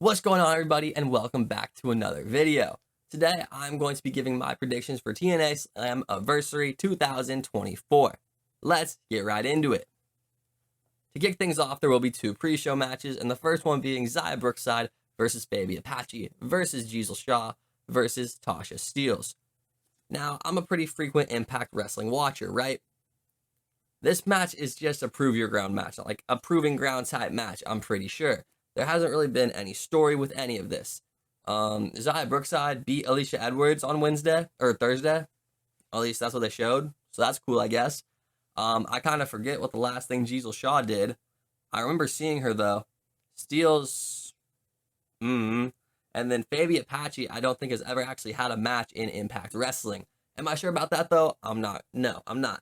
What's going on, everybody, and welcome back to another video. Today, I'm going to be giving my predictions for TNA Slammiversary 2024. Let's get right into it. To kick things off, there will be two pre-show matches, and the first one being Xia Brookside versus Baby Apache versus Giselle Shaw versus Tasha Steelz. Now, I'm a pretty frequent Impact Wrestling watcher, right? This match is just a prove your ground match, like a proving ground type match, I'm pretty sure. There hasn't really been any story with any of this. Xia Brookside beat Alicia Edwards on Wednesday, or Thursday. At least that's what they showed, so that's cool, I guess. I kind of forget what the last thing Giselle Shaw did. I remember seeing her, though. Steelz, and then Baby Apache, I don't think has ever actually had a match in Impact Wrestling. Am I sure about that, though? I'm not. No, I'm not.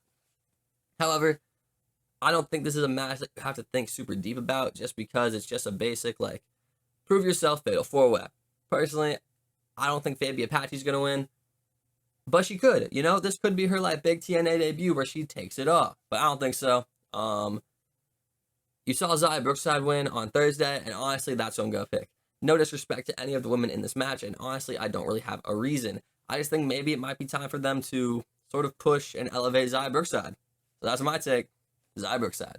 However, I don't think this is a match that you have to think super deep about just because it's just a basic, like, prove yourself fatal 4-way. Personally, I don't think Baby Apache's going to win, but she could. You know, this could be her, like, big TNA debut where she takes it off, but I don't think so. You saw Xia Brookside win on Thursday, and honestly, that's who I'm going to pick. No disrespect to any of the women in this match, and honestly, I don't really have a reason. I just think maybe it might be time for them to sort of push and elevate Xia Brookside. So that's my take. Xia Brookside.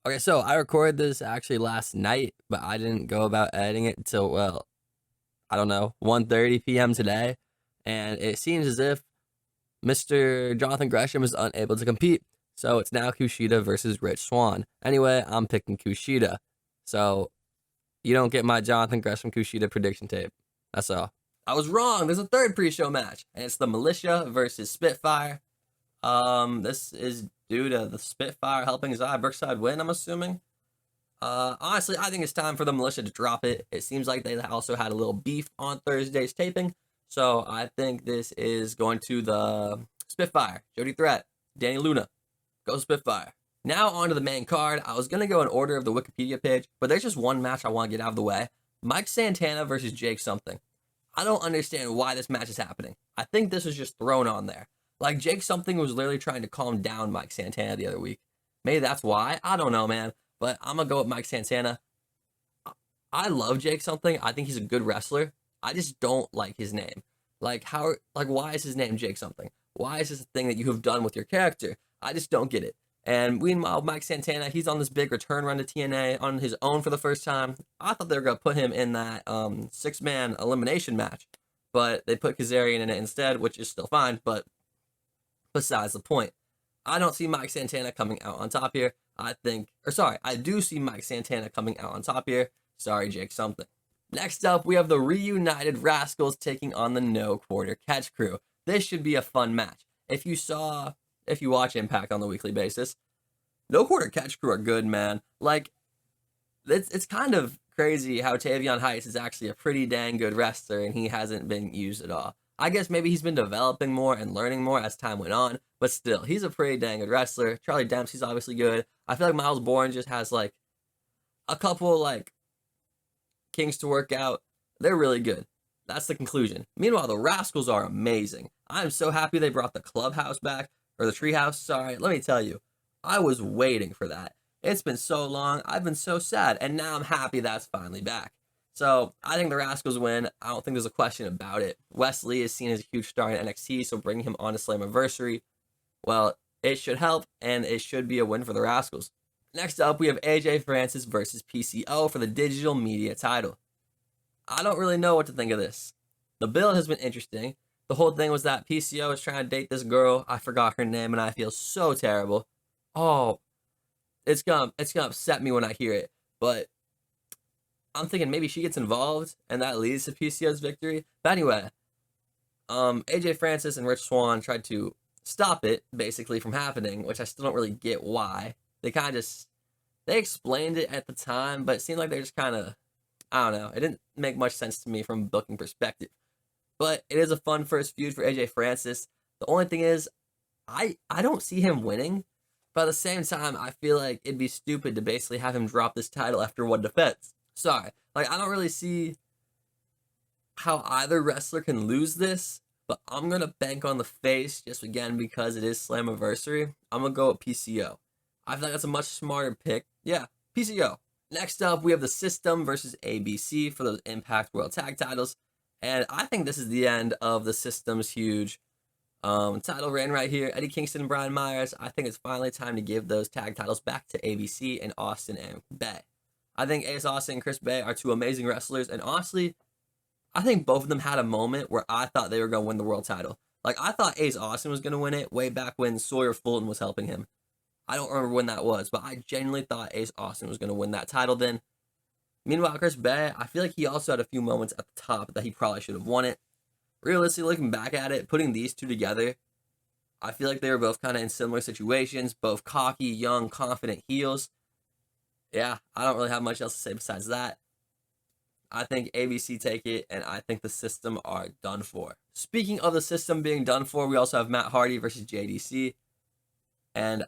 Okay, so I recorded this actually last night, but I didn't go about editing it until, well, I don't know, 1:30 p.m. today. And it seems as if Mr. Jonathan Gresham is unable to compete. So it's now Kushida versus Rich Swann. Anyway, I'm picking Kushida. So you don't get my Jonathan Gresham Kushida prediction tape. That's all. I was wrong. There's a third pre-show match, and it's the Militia versus Spitfire. This is due to the Spitfire helping Xia Brookside win, I'm assuming. Honestly, I think it's time for the Militia to drop it. It seems like they also had a little beef on Thursday's taping. So I think this is going to the Spitfire. Jody Threat, Danny Luna. Go Spitfire. Now on to the main card. I was going to go in order of the Wikipedia page, but there's just one match I want to get out of the way. Mike Santana versus Jake something. I don't understand why this match is happening. I think this was just thrown on there. Like, Jake something was literally trying to calm down Mike Santana the other week. Maybe that's why. I don't know, man. But I'm going to go with Mike Santana. I love Jake something. I think he's a good wrestler. I just don't like his name. Like, why is his name Jake something? Why is this a thing that you have done with your character? I just don't get it. And meanwhile, Mike Santana, he's on this big return run to TNA on his own for the first time. I thought they were going to put him in that 6-man elimination match. But they put Kazarian in it instead, which is still fine, but besides the point. I don't see Mike Santana coming out on top here. I do see Mike Santana coming out on top here. Sorry, Jake something. Next up, we have the reunited Rascals taking on the No Quarter Catch Crew. This should be a fun match. If you watch Impact on the weekly basis, No Quarter Catch Crew are good, man. Like, it's kind of crazy how Tavion Heights is actually a pretty dang good wrestler and he hasn't been used at all. I guess maybe he's been developing more and learning more as time went on, but still, he's a pretty dang good wrestler. Charlie Dempsey's obviously good. I feel like Miles Bourne just has, like, a couple, like, kings to work out. They're really good. That's the conclusion. Meanwhile, the Rascals are amazing. I'm so happy they brought the clubhouse back, or the treehouse, sorry. Let me tell you, I was waiting for that. It's been so long. I've been so sad, and now I'm happy that's finally back. So, I think the Rascals win. I don't think there's a question about it. Wes Lee is seen as a huge star in NXT, so bringing him on to Slammiversary, well, it should help, and it should be a win for the Rascals. Next up, we have AJ Francis versus PCO for the digital media title. I don't really know what to think of this. The build has been interesting. The whole thing was that PCO is trying to date this girl. I forgot her name, and I feel so terrible. Oh, it's gonna upset me when I hear it, but I'm thinking maybe she gets involved, and that leads to PCO's victory. But anyway, AJ Francis and Rich Swann tried to stop it, basically, from happening, which I still don't really get why. They kind of they explained it at the time, but it seemed like they're just kind of, I don't know. It didn't make much sense to me from a booking perspective. But it is a fun first feud for AJ Francis. The only thing is, I don't see him winning, but at the same time, I feel like it'd be stupid to basically have him drop this title after one defense. Sorry. Like, I don't really see how either wrestler can lose this, but I'm going to bank on the face just again because it is Slammiversary. I'm going to go with PCO. I feel like that's a much smarter pick. Yeah, PCO. Next up, we have the System versus ABC for those Impact World Tag Titles. And I think this is the end of the System's huge title reign right here. Eddie Kingston and Brian Myers. I think it's finally time to give those tag titles back to ABC and Austin and Bay. I think Ace Austin and Chris Bay are two amazing wrestlers. And honestly, I think both of them had a moment where I thought they were going to win the world title. Like, I thought Ace Austin was going to win it way back when Sawyer Fulton was helping him. I don't remember when that was, but I genuinely thought Ace Austin was going to win that title then. Meanwhile, Chris Bay, I feel like he also had a few moments at the top that he probably should have won it. Realistically, looking back at it, putting these two together, I feel like they were both kind of in similar situations, both cocky, young, confident heels. Yeah, I don't really have much else to say besides that. I think ABC take it, and I think the System are done for. Speaking of the System being done for, we also have Matt Hardy versus JDC. And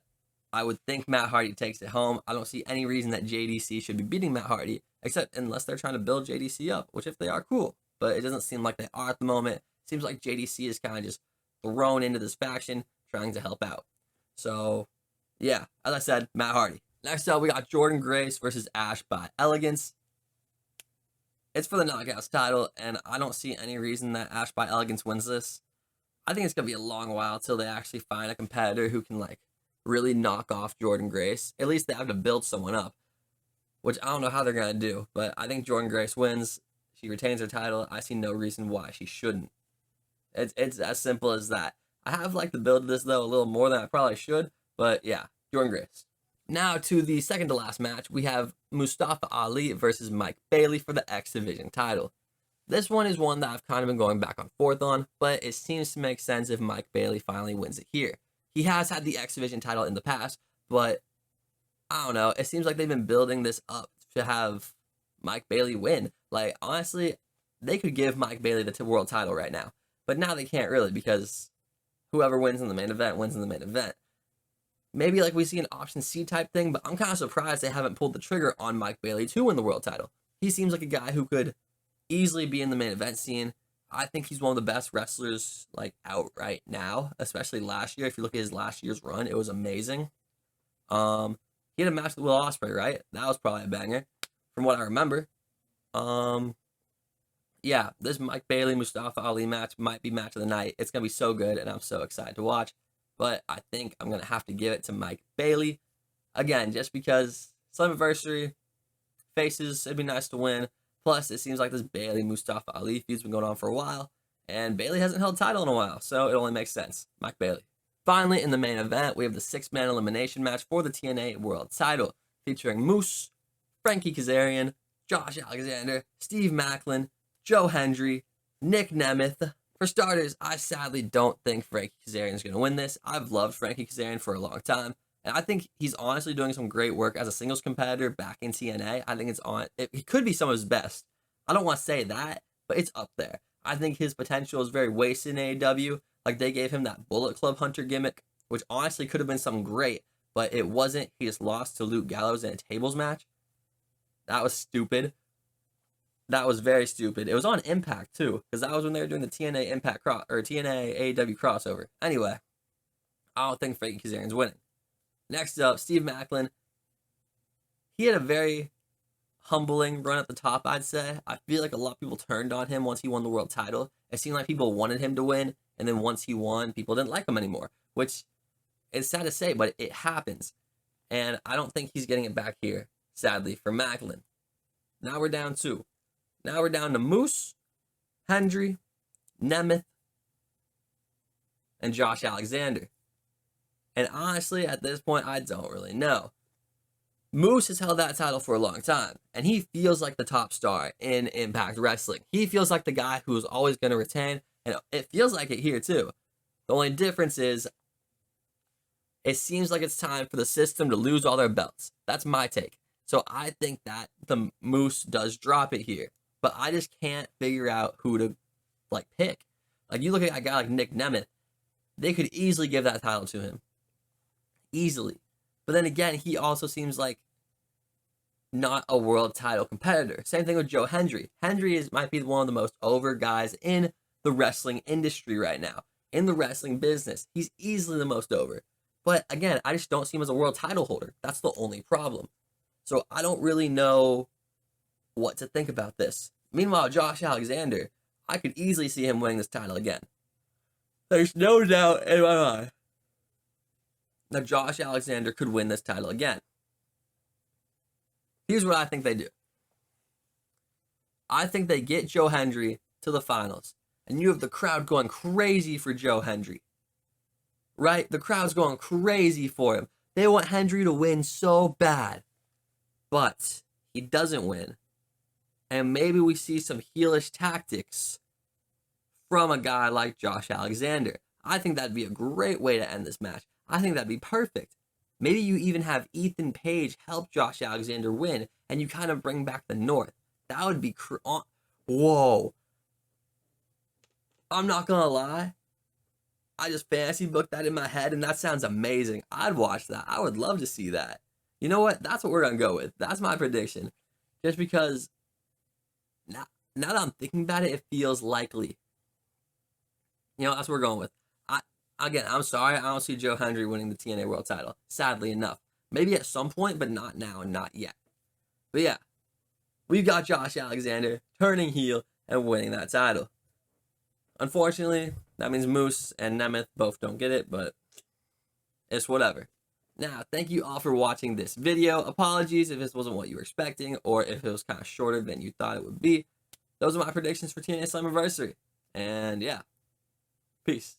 I would think Matt Hardy takes it home. I don't see any reason that JDC should be beating Matt Hardy, except unless they're trying to build JDC up, which if they are, cool. But it doesn't seem like they are at the moment. Seems like JDC is kind of just thrown into this faction, trying to help out. So, yeah, as I said, Matt Hardy. Next up, we got Jordan Grace versus Ash by Elegance. It's for the Knockouts title, and I don't see any reason that Ash by Elegance wins this. I think it's going to be a long while till they actually find a competitor who can, like, really knock off Jordan Grace. At least they have to build someone up, which I don't know how they're going to do, but I think Jordan Grace wins. She retains her title. I see no reason why she shouldn't. It's as simple as that. I have liked the build of this, though, a little more than I probably should, but yeah, Jordan Grace. Now to the second to last match, we have Mustafa Ali versus Mike Bailey for the X Division title. This one is one that I've kind of been going back and forth on, but it seems to make sense if Mike Bailey finally wins it here. He has had the X Division title in the past, but I don't know. It seems like they've been building this up to have Mike Bailey win. Like, honestly, they could give Mike Bailey the world title right now, but now they can't really because whoever wins in the main event wins in the main event. Maybe like we see an option C type thing, but I'm kind of surprised they haven't pulled the trigger on Mike Bailey to win the world title. He seems like a guy who could easily be in the main event scene. I think he's one of the best wrestlers like out right now, especially last year. If you look at his last year's run, it was amazing. He had a match with Will Ospreay, right? That was probably a banger, from what I remember. Yeah, this Mike Bailey Mustafa Ali match might be match of the night. It's gonna be so good, and I'm so excited to watch. But I think I'm gonna have to give it to Mike Bailey again, just because Slammiversary faces. It'd be nice to win. Plus, it seems like this Bailey Mustafa Ali feud's been going on for a while, and Bailey hasn't held title in a while, so it only makes sense. Mike Bailey. Finally, in the main event, we have the 6-man elimination match for the TNA World Title, featuring Moose, Frankie Kazarian, Josh Alexander, Steve Macklin, Joe Hendry, Nick Nemeth. For starters, I sadly don't think Frankie Kazarian is going to win this. I've loved Frankie Kazarian for a long time, and I think he's honestly doing some great work as a singles competitor back in TNA. I think it could be some of his best. I don't want to say that, but it's up there. I think his potential is very wasted in AEW. Like, they gave him that Bullet Club Hunter gimmick, which honestly could have been something great, but it wasn't. He just lost to Luke Gallows in a tables match. That was stupid. That was very stupid. It was on Impact, too, because that was when they were doing the TNA Impact TNA AEW crossover. Anyway, I don't think Frankie Kazarian's winning. Next up, Steve Macklin. He had a very humbling run at the top, I'd say. I feel like a lot of people turned on him once he won the world title. It seemed like people wanted him to win, and then once he won, people didn't like him anymore, which is sad to say, but it happens. And I don't think he's getting it back here, sadly, for Macklin. Now we're down to Moose, Hendry, Nemeth, and Josh Alexander. And honestly, at this point, I don't really know. Moose has held that title for a long time, and he feels like the top star in Impact Wrestling. He feels like the guy who's always going to retain, and it feels like it here too. The only difference is, it seems like it's time for the system to lose all their belts. That's my take. So I think that the Moose does drop it here, but I just can't figure out who to pick. Like, you look at a guy like Nick Nemeth, they could easily give that title to him. Easily. But then again, he also seems like not a world title competitor. Same thing with Joe Hendry. Hendry might be one of the most over guys in the wrestling industry right now. In the wrestling business, he's easily the most over. But again, I just don't see him as a world title holder. That's the only problem. So I don't really know what to think about this. Meanwhile, Josh Alexander, I could easily see him winning this title again. There's no doubt in my mind that Josh Alexander could win this title again. Here's what I think they do. I think they get Joe Hendry to the finals, and you have the crowd going crazy for Joe Hendry. Right? The crowd's going crazy for him. They want Hendry to win so bad. But he doesn't win. And maybe we see some heelish tactics from a guy like Josh Alexander. I think that'd be a great way to end this match. I think that'd be perfect. Maybe you even have Ethan Page help Josh Alexander win, and you kind of bring back the North. That would be whoa. I'm not gonna lie. I just fantasy booked that in my head, and that sounds amazing. I'd watch that. I would love to see that. You know what? That's what we're gonna go with. That's my prediction. Just because now that I'm thinking about it, it feels likely. You know, that's what we're going with. I'm sorry, I don't see Joe Hendry winning the TNA World title. Sadly enough. Maybe at some point, but not now and not yet. But yeah, we've got Josh Alexander turning heel and winning that title. Unfortunately, that means Moose and Nemeth both don't get it, but it's whatever. Now, thank you all for watching this video. Apologies if this wasn't what you were expecting, or if it was kind of shorter than you thought it would be. Those are my predictions for TNA Slammiversary. And yeah, peace.